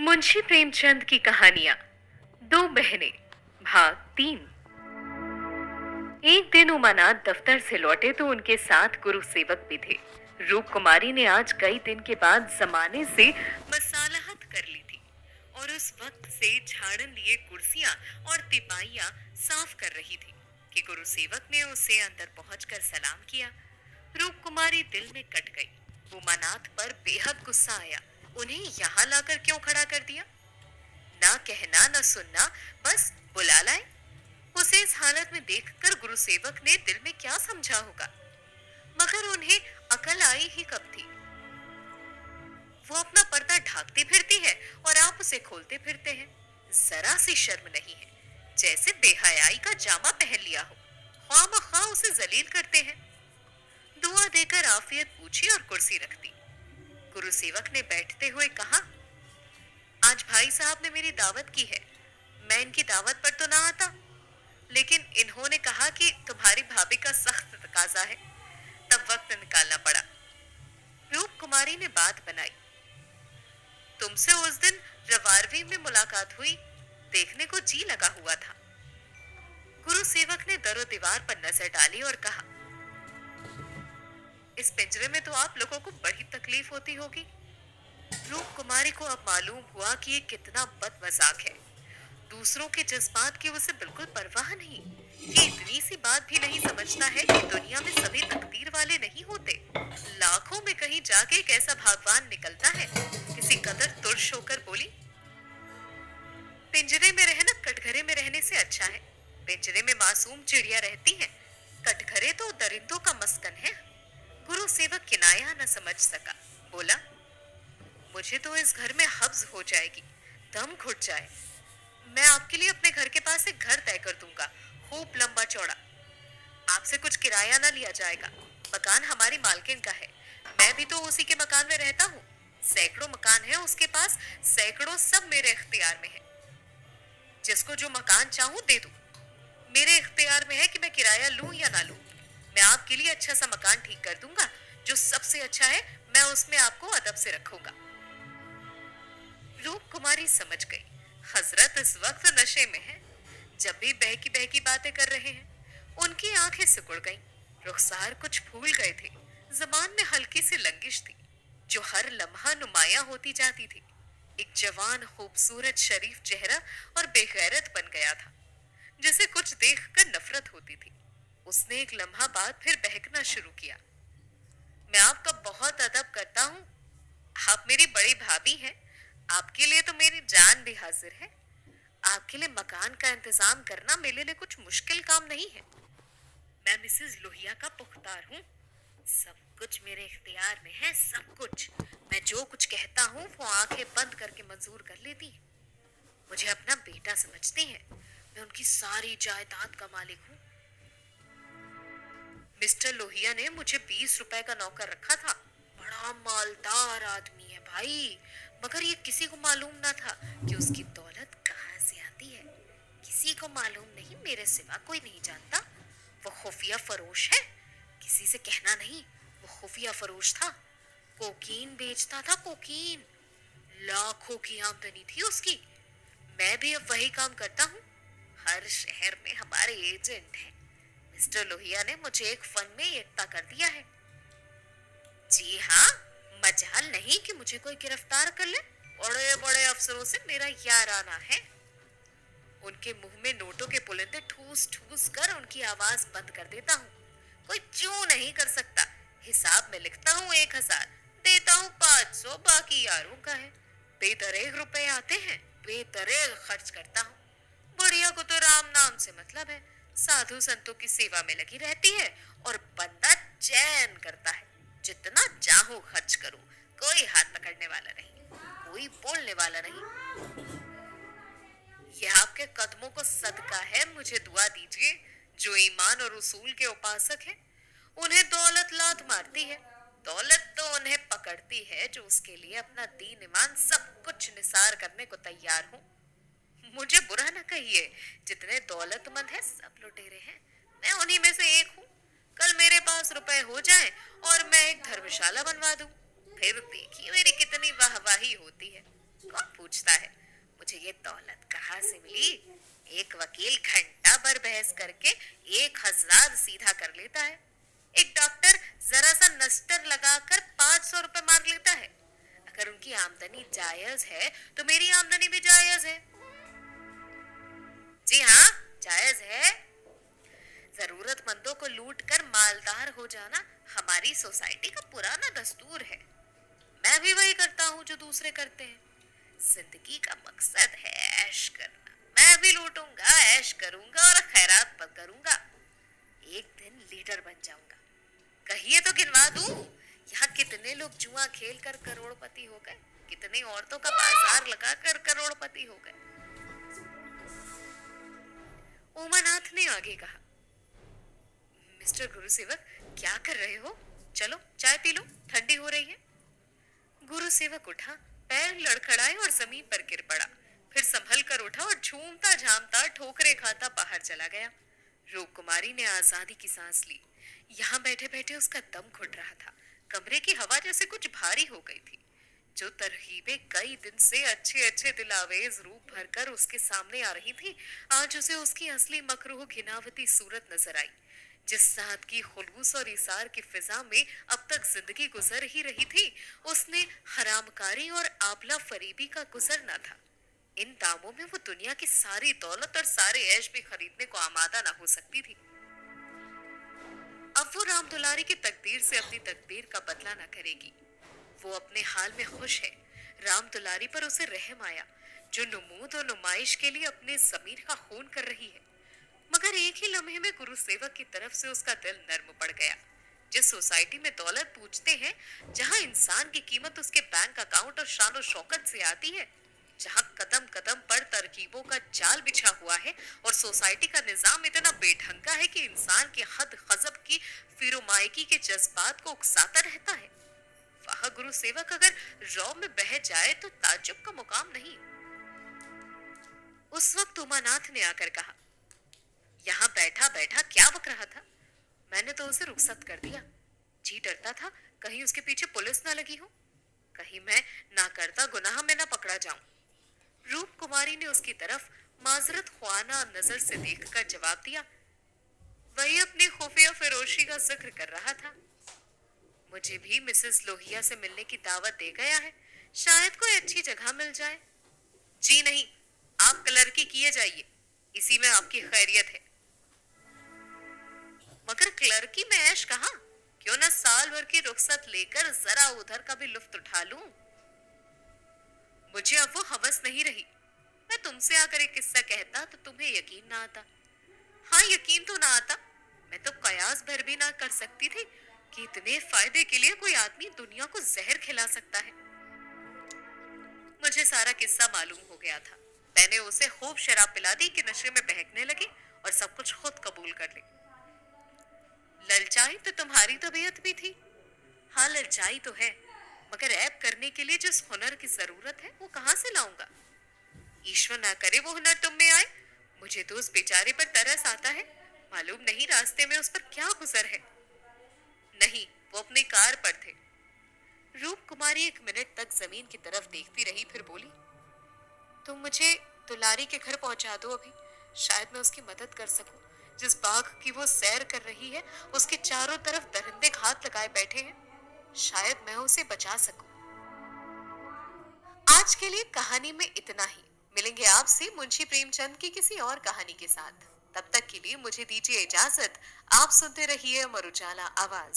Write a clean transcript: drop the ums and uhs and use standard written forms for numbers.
मुंशी प्रेमचंद की कहानियां दो बहनें भाग 3। एक दिन उमानाथ दफ्तर से लौटे तो उनके साथ गुरु सेवक भी थे। रूप कुमारी ने आज कई दिन के बाद जमाने से मसालहत कर ली थी और उस वक्त से झाड़न लिए कुर्सियां और तिपाइयां साफ कर रही थी कि गुरु सेवक ने उसे अंदर पहुंचकर सलाम किया। रूप कुमारी दिल में कट गई। उमानाथ पर बेहद गुस्सा आया। उन्हें यहाँ लाकर क्यों खड़ा कर दिया? ना कहना ना सुनना, बस बुला लाए। उसे इस हालत में देखकर गुरु सेवक ने दिल में क्या समझा होगा, मगर उन्हें अकल आई ही कब थी। वो अपना पर्दा ढाकती फिरती है और आप उसे खोलते फिरते हैं। जरा सी शर्म नहीं है, जैसे बेहयाई का जामा पहन लिया हो। ख्वामख्वाह उसे जलील करते हैं। दुआ देकर आफियत पूछी और कुर्सी रख दी। गुरु सेवक ने बैठते हुए कहा, आज भाई साहब ने मेरी दावत की है। मैं इनकी दावत पर तो ना आता, लेकिन इन्होंने कहा कि तुम्हारी भाभी का सख्त तकाजा है, तब वक्त निकालना पड़ा। रूप कुमारी ने बात बनाई, तुमसे उस दिन रवारवी में मुलाकात हुई, देखने को जी लगा हुआ था। गुरु सेवक ने दरो दीवार पर नजर डाली और कहा, इस पिंजरे में तो आप लोगों को बड़ी तकलीफ होती होगी। रूप कुमारी को अब मालूम हुआ कि ये कितना बदमजाक है। दूसरों के जज्बात की उसे बिल्कुल परवाह नहीं। ये इतनी सी बात भी नहीं समझता है कि दुनिया में सभी तकदीर वाले नहीं होते। लाखों में कहीं जाके एक ऐसा भगवान निकलता है। किसी कदर तुर्श होकर बोली, पिंजरे में रहना कटघरे में रहने से अच्छा है। पिंजरे में मासूम चिड़िया रहती हैं, कटघरे तो दरिंदों का मस्कन है। गुरु सेवक किनाया न समझ सका, बोला, मुझे तो इस घर में हब्स हो जाएगी, दम घुट जाए। मैं आपके लिए अपने घर के पास एक घर तय कर दूंगा, खूब लंबा चौड़ा। आपसे कुछ किराया ना लिया जाएगा। मकान हमारी मालकिन का है, मैं भी तो उसी के मकान में रहता हूँ। सैकड़ों मकान है उसके पास, सैकड़ों सब मेरे इख्तियार में है। जिसको जो मकान चाहूँ दे दूं। मेरे इख्तियार में है कि मैं किराया लूं या ना लूं। मैं आपके लिए अच्छा सा मकान ठीक कर दूंगा, जो सबसे अच्छा है। मैं उसमें आपको अदब से रखूंगा। रूप कुमारी समझ गई, हजरत इस वक्त नशे में है। जब भी बहकी बहकी बातें कर रहे हैं, उनकी आंखें सिकुड़ गईं, रुखसार कुछ फूल गए थे, जबान में हल्की सी लंगिश थी, जो हर लम्हा नुमाया होती जाती थी। एक जवान खूबसूरत शरीफ चेहरा और बेगैरत बन गया था, जिसे कुछ देखकर नफरत होती थी। उसने एक लम्हा बाद फिर बहकना शुरू किया। मैं आपका बहुत अदब करता हूँ, आप मेरी बड़ी भाभी हैं। आपके लिए तो मेरी जान भी हाजिर है। आपके लिए मकान का इंतजाम करना मेरे लिए कुछ मुश्किल काम नहीं है। मैं मिसेस लोहिया का पुख्तार हूँ। सब कुछ मेरे इख्तियार में है, सब कुछ। मैं जो कुछ कहता हूँ वो आंखें बंद करके मंजूर कर लेती है। मुझे अपना बेटा समझती हैं। मैं उनकी सारी जायदाद का मालिक हूँ। मिस्टर लोहिया ने मुझे 20 रुपए का नौकर रखा था। बड़ा मालदार आदमी है भाई, मगर ये किसी को मालूम ना था कि उसकी दौलत कहाँ से आती है। किसी को मालूम नहीं, मेरे सिवा कोई नहीं जानता। वो खुफिया फरोश है, किसी से कहना नहीं। वो खुफिया फरोश था, कोकीन बेचता था, कोकीन। लाखों की आमदनी थी उसकी। मैं भी अब वही काम करता हूँ। हर शहर में हमारे एजेंट हैं। मिस्टर लोहिया ने मुझे एक फन में एकता कर दिया है। जी हाँ, मजाल नहीं कि मुझे कोई गिरफ्तार कर ले। बड़े बड़े अफसरों से मेरा याराना है। उनके मुंह में नोटों के पुलिंदे ठूस ठूस कर उनकी आवाज बंद कर देता हूँ। कोई चू नहीं कर सकता। हिसाब में लिखता हूँ 1000, देता हूँ 500, बाकी यारों का है। बेदरेग रुपए आते हैं, बेदरेग खर्च करता हूँ। बुढ़िया को तो राम नाम से मतलब है, साधु संतों की सेवा में लगी रहती है और बंदा चैन करता है। जितना चाहूं खर्च करूं, कोई हाथ पकड़ने वाला नहीं, कोई बोलने वाला नहीं। यह आपके कदमों को सदका है, मुझे दुआ दीजिए। जो ईमान और उसूल के उपासक हैं, उन्हें दौलत लात मारती है। दौलत तो उन्हें पकड़ती है जो उसके लिए अपना दीन ईमान सब कुछ निसार करने को तैयार हो। मुझे बुरा ना कहिए, जितने दौलतमंद हैं सब लुटेरे हैं। मैं उन्हीं में से एक हूँ। कल मेरे पास रुपए हो जाएं और मैं एक धर्मशाला बनवा दूं, फिर देखिए मेरी कितनी वाहवाही होती है। कौन पूछता है? एक वकील घंटा भर बहस करके 1,000 सीधा कर लेता है। एक डॉक्टर जरा सा नस्टर लगाकर 500 रुपए मांग लेता है। अगर उनकी आमदनी जायज है तो मेरी आमदनी भी जायज है। जी हाँ, जायज है। जरूरतमंदों को लूट कर मालदार हो जाना हमारी सोसाइटी का पुराना दस्तूर है। मैं भी वही करता हूँ जो दूसरे करते हैं। जिंदगी का मकसद है ऐश करना। मैं भी लूटूंगा, ऐश करूंगा और खैरात पर करूंगा। एक दिन लीडर बन जाऊंगा। कहिए तो गिनवा दूं, यहाँ कितने लोग जुआ खेल कर करोड़पति हो गए, कितनी औरतों का बाजार लगाकर करोड़पति हो गए। उमानाथ ने आगे कहा, मिस्टर गुरुसेवक, क्या कर रहे हो? चलो चाय पी लो, ठंडी हो रही है। गुरुसेवक उठा, पैर लड़खड़ाए और जमीन पर गिर पड़ा। फिर संभल कर उठा और झूमता झामता ठोकरे खाता बाहर चला गया। रूप कुमारी ने आजादी की सांस ली। यहाँ बैठे बैठे उसका दम घुट रहा था। कमरे की हवा जैसे कुछ भारी हो गई थी। जो तरकीबें कई दिन से अच्छे अच्छे दिलावेज रूप भरकर उसके सामने आ रही थी, आज उसे उसकी असली मकरूह घिनावती सूरत नजर आई। जिस सादगी, खुलूस और इसार की फिजा में अब तक जिंदगी गुजर ही रही थी, उसने हरामकारी और आबला फरीबी का गुजरना था। इन दामों में वो दुनिया की सारी दौलत और सारे ऐश भी खरीदने को आमादा ना हो सकती थी। अब वो राम दुलारी की तकदीर से अपनी तकदीर का बदला ना करेगी। वो अपने हाल में खुश है। राम दुलारी पर उसे रहम आया, जो नुमूद और नुमाइश के लिए अपने ज़मीर का खून कर रही है। मगर एक ही लम्हे में गुरु सेवक की तरफ से उसका दिल नर्म पड़ गया। जिस सोसाइटी में दौलत पूछते हैं, जहां इंसान की कीमत उसके बैंक अकाउंट और शान शौकत से आती है, जहां कदम कदम पर तरकीबों का जाल बिछा हुआ है और सोसाइटी का निजाम इतना बेढंगा है कि इंसान की हद गजब की फिरोमाइकी के जज्बात को उकसाता रहता है, वह गुरु सेवक अगर रौ में बह जाए तो ताज्जुब का मुकाम नहीं। उस वक्त उमानाथ ने आकर कहा, यहाँ बैठा बैठा क्या बक रहा था? मैंने तो उसे रुखसत कर दिया। जी डरता था कहीं उसके पीछे पुलिस ना लगी हो, कहीं मैं ना करता गुनाह में ना पकड़ा जाऊं। रूप कुमारी ने उसकी तरफ माजरत ख्वाना नजर से देखकर जवाब दिया, वही अपनी खुफिया फिरोशी का जिक्र कर रहा था। मुझे भी मिसेस लोहिया से मिलने की दावत दे गया है, शायद कोई अच्छी जगह मिल जाए। जी नहीं, आप क्लर्की किए जाइए, इसी में आपकी खैरियत है। मगर क्लर्की में ऐश कहाँ? क्यों ना साल भर की रुखसत लेकर जरा उधर का भी लुफ्त उठा लूं। मुझे अब वो हवस नहीं रही। मैं तुमसे आकर एक किस्सा कहता तो तुम्हें यकीन ना आता। हाँ, यकीन तो ना आता। मैं तो कयास भर भी ना कर सकती थी कि इतने फायदे के लिए कोई आदमी दुनिया को जहर खिला सकता है। मुझे सारा किस्सा मालूम हो गया था। मैंने उसे खूब शराब पिला दी कि नशे में बहकने लगे और सब कुछ खुद कबूल कर ले। ललचाई तो तुम्हारी तबीयत भी थी। हाँ, ललचाई तो है, मगर ऐब करने के लिए जिस हुनर की जरूरत है वो कहाँ से लाऊंगा? ईश्वर ना करे वो हुनर तुम में आए। मुझे तो उस बेचारे पर तरस आता है। मालूम नहीं रास्ते में उस पर क्या गुजर है। नहीं, वो अपनी कार पर थे। रूप कुमारी एक मिनट तक जमीन की तरफ देखती रही, फिर बोली, तुम मुझे दुलारी के घर पहुंचा दो अभी, शायद मैं उसकी मदद कर सकूं। जिस बाग की वो सैर कर रही है, उसके चारों तरफ दरिंदे घात लगाए बैठे हैं, शायद मैं उसे बचा सकूं। आज के लिए कहानी में इतना ही। मिलेंगे आपसे मुंशी प्रेमचंद की किसी और कहानी के साथ। तब तक के लिए मुझे दीजिए इजाजत। आप सुनते रहिए अमर उजाला आवाज।